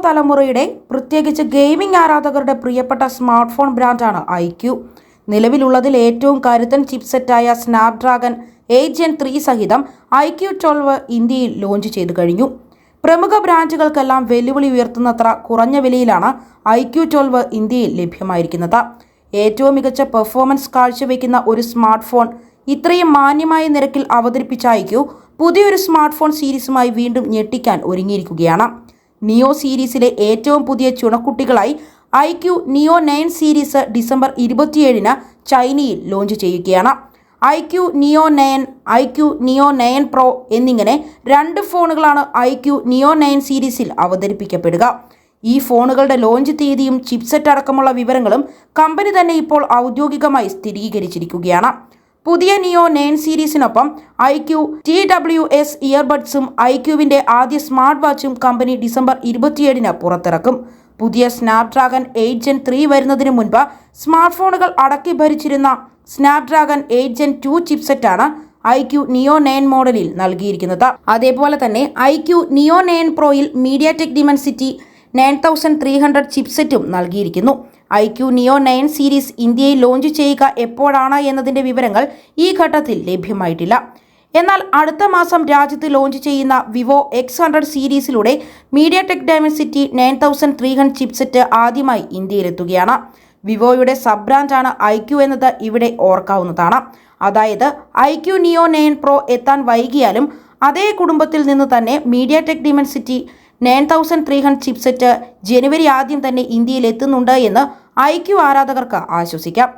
യുവതലമുറയുടെ പ്രത്യേകിച്ച് ഗെയിമിംഗ് ആരാധകരുടെ പ്രിയപ്പെട്ട സ്മാർട്ട് ഫോൺ ബ്രാൻഡാണ് iQOO. നിലവിലുള്ളതിൽ ഏറ്റവും കരുത്തൻ ചിപ്സെറ്റായ സ്നാപ്ഡ്രാഗൺ 8 Gen 3 സഹിതം iQOO 12 ഇന്ത്യയിൽ ലോഞ്ച് ചെയ്തു കഴിഞ്ഞു. പ്രമുഖ ബ്രാൻഡുകൾക്കെല്ലാം വെല്ലുവിളി ഉയർത്തുന്നത്ര കുറഞ്ഞ വിലയിലാണ് iQOO 12 ഇന്ത്യയിൽ ലഭ്യമായിരിക്കുന്നത്. ഏറ്റവും മികച്ച പെർഫോമൻസ് കാഴ്ചവെക്കുന്ന ഒരു സ്മാർട്ട് ഫോൺ ഇത്രയും മാന്യമായ നിരക്കിൽ അവതരിപ്പിച്ച iQOO പുതിയൊരു സ്മാർട്ട് ഫോൺ സീരീസുമായി വീണ്ടും ഞെട്ടിക്കാൻ ഒരുങ്ങിയിരിക്കുകയാണ്. നിയോ സീരീസിലെ ഏറ്റവും പുതിയ ചുണക്കുട്ടികളായി iQOO നിയോ 9 സീരീസ് ഡിസംബർ 27-ന് ചൈനയിൽ ലോഞ്ച് ചെയ്യുകയാണ്. iQOO നിയോ 9, iQOO നിയോ 9 Pro എന്നിങ്ങനെ രണ്ട് ഫോണുകളാണ് iQOO നിയോ 9 സീരീസിൽ അവതരിപ്പിക്കപ്പെടുക. ഈ ഫോണുകളുടെ ലോഞ്ച് തീയതിയും ചിപ്സെറ്റ് അടക്കമുള്ള വിവരങ്ങളും കമ്പനി തന്നെ ഇപ്പോൾ ഔദ്യോഗികമായി സ്ഥിരീകരിച്ചിരിക്കുകയാണ്. പുതിയ നിയോ 9 സീരീസിനൊപ്പം iQOO TWS ഇയർബഡ്സും iQOOവിൻ്റെ ആദ്യ സ്മാർട്ട് വാച്ചും കമ്പനി ഡിസംബർ 27-ന് പുറത്തിറക്കും. പുതിയ സ്നാപ്ഡ്രാഗൺ 8 Gen 3 വരുന്നതിന് മുൻപ് സ്മാർട്ട് ഫോണുകൾ അടക്കി ഭരിച്ചിരുന്ന സ്നാപ്ഡ്രാഗൺ 8 Gen 2 ചിപ്സെറ്റാണ് iQOO നിയോ 9 മോഡലിൽ നൽകിയിരിക്കുന്നത്. അതേപോലെ തന്നെ iQOO നിയോ 9 Proയിൽ മീഡിയാടെക് ഡിമെൻസിറ്റി 9300 ചിപ്സെറ്റും നൽകിയിരിക്കുന്നു. iQOO നിയോ 9 സീരീസ് ഇന്ത്യയിൽ ലോഞ്ച് ചെയ്യുക എപ്പോഴാണ് എന്നതിൻ്റെ വിവരങ്ങൾ ഈ ഘട്ടത്തിൽ ലഭ്യമായിട്ടില്ല. എന്നാൽ അടുത്ത മാസം രാജ്യത്ത് ലോഞ്ച് ചെയ്യുന്ന വിവോ X100 സീരീസിലൂടെ മീഡിയാടെക് ഡൈമെൻസിറ്റി 9300 ചിപ്സെറ്റ് ആദ്യമായി ഇന്ത്യയിലെത്തുകയാണ്. വിവോയുടെ സബ് ബ്രാൻഡാണ് iQOO എന്നത് ഇവിടെ ഓർക്കാവുന്നതാണ്. അതായത് iQOO നിയോ 9 Pro എത്താൻ വൈകിയാലും അതേ കുടുംബത്തിൽ നിന്ന് തന്നെ മീഡിയാടെക് ഡിമെൻസിറ്റി 9300 ചിപ്സെറ്റ് ജനുവരി ആദ്യം തന്നെ ഇന്ത്യയിൽ എത്തുന്നുണ്ട് എന്ന് iQOO ആരാധകർക്ക് ആശ്വസിക്കാം.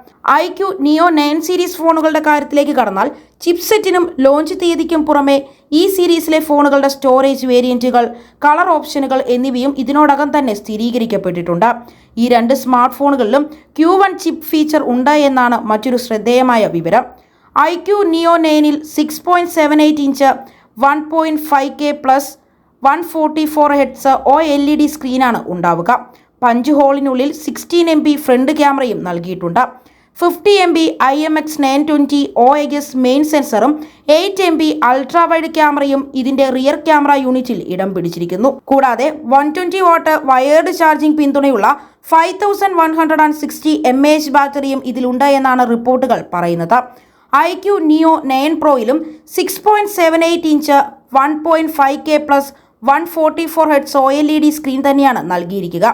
iQOO നിയോ 9 സീരീസ് ഫോണുകളുടെ കാര്യത്തിലേക്ക് കടന്നാൽ ചിപ്സെറ്റിനും ലോഞ്ച് തീയതിക്കും പുറമെ ഈ സീരീസിലെ ഫോണുകളുടെ സ്റ്റോറേജ് വേരിയന്റുകൾ, കളർ ഓപ്ഷനുകൾ എന്നിവയും ഇതിനോടകം തന്നെ സ്ഥിരീകരിക്കപ്പെട്ടിട്ടുണ്ട്. ഈ രണ്ട് സ്മാർട്ട് ഫോണുകളിലും Q1 ചിപ്പ് ഫീച്ചർ ഉണ്ട് എന്നാണ് മറ്റൊരു ശ്രദ്ധേയമായ വിവരം. iQOO നിയോ 9-ൽ 6.78 inch 1.5K plus 144 Hz OLED സ്ക്രീനാണ് ഉണ്ടാവുക. പഞ്ച് ഹോളിനുള്ളിൽ 16 MB ഫ്രണ്ട് ക്യാമറയും നൽകിയിട്ടുണ്ട്. 50 MB IMX 920 OIS മെയിൻ സെൻസറും 8 MB അൾട്രാ വൈഡ് ക്യാമറയും ഇതിന്റെ റിയർ ക്യാമറ യൂണിറ്റിൽ iടം പിടിച്ചിരിക്കുന്നു. കൂടാതെ 120 വാട്ട് വയേർഡ് ചാർജിംഗ് പിന്തുണയുള്ള 5160 mAh ബാറ്ററിയും ഇതിലുണ്ട് എന്നാണ് റിപ്പോർട്ടുകൾ പറയുന്നത്. iQOO നിയോ 9 Proയിലും 6.78 inch 1.5K plus 144 Hz OLED screen തന്നെയാണ് നൽകിയിരിക്കുക.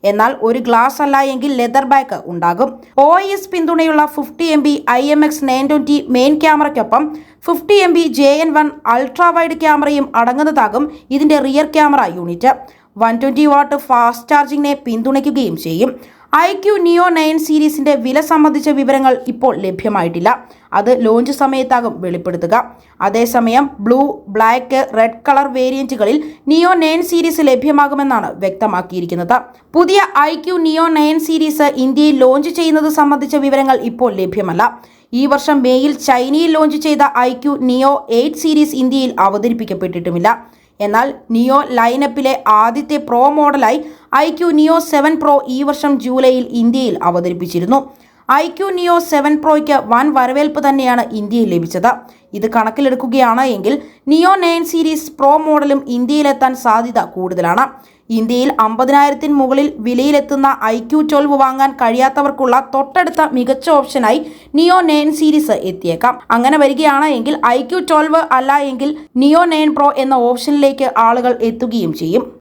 എന്നാൽ ഒരു ഗ്ലാസ് അല്ല എങ്കിൽ ലെതർ ബാക്ക് ഉണ്ടാകും. OIS പിന്തുണയുള്ള 50 MB IMX 920 മെയിൻ ക്യാമറയ്ക്കൊപ്പം 50 MB JN1 അൾട്രാ വൈഡ് ക്യാമറയും അടങ്ങുന്നതാകും ഇതിന്റെ rear camera unit. 120 watt fast ചാർജിങ്ങിനെ പിന്തുണയ്ക്കുകയും ചെയ്യും. iQOO നിയോ 9 സീരീസിന്റെ വില സംബന്ധിച്ച വിവരങ്ങൾ ഇപ്പോൾ ലഭ്യമായിട്ടില്ല. അത് ലോഞ്ച് സമയത്താകും വെളിപ്പെടുത്തുക. അതേസമയം ബ്ലൂ, ബ്ലാക്ക്, റെഡ് കളർ വേരിയന്റുകളിൽ നിയോ 9 സീരീസ് ലഭ്യമാകുമെന്നാണ് വ്യക്തമാക്കിയിരിക്കുന്നത്. പുതിയ iQOO നിയോ 9 സീരീസ് ഇന്ത്യയിൽ ലോഞ്ച് ചെയ്യുന്നത് സംബന്ധിച്ച വിവരങ്ങൾ ഇപ്പോൾ ലഭ്യമല്ല. ഈ വർഷം മേയിൽ ചൈനയിൽ ലോഞ്ച് ചെയ്ത iQOO നിയോ 8 സീരീസ് ഇന്ത്യയിൽ അവതരിപ്പിക്കപ്പെട്ടിട്ടുമില്ല. എന്നാൽ നിയോ ലൈനപ്പിലെ ആദ്യത്തെ പ്രോ മോഡലായി iQOO നിയോ 7 Pro ഈ വർഷം ജൂലൈയിൽ ഇന്ത്യയിൽ അവതരിപ്പിച്ചിരുന്നു. iQOO നിയോ 7 Proയ്ക്ക് വൻ വരവേൽപ്പ് തന്നെയാണ് ഇന്ത്യയിൽ ലഭിച്ചത്. ഇത് കണക്കിലെടുക്കുകയാണ് എങ്കിൽ നിയോ 9 സീരീസ് പ്രോ മോഡലും ഇന്ത്യയിലെത്താൻ സാധ്യത കൂടുതലാണ്. ഇന്ത്യയിൽ 50,000-ന് മുകളിൽ വിലയിലെത്തുന്ന iQOO 12 വാങ്ങാൻ കഴിയാത്തവർക്കുള്ള തൊട്ടടുത്ത മികച്ച ഓപ്ഷനായി നിയോ 9 സീരീസ് എത്തിയേക്കാം. അങ്ങനെ വരികയാണ് എങ്കിൽ iQOO 12 അല്ല എങ്കിൽ നിയോ 9 Pro എന്ന ഓപ്ഷനിലേക്ക് ആളുകൾ എത്തുകയും ചെയ്യും.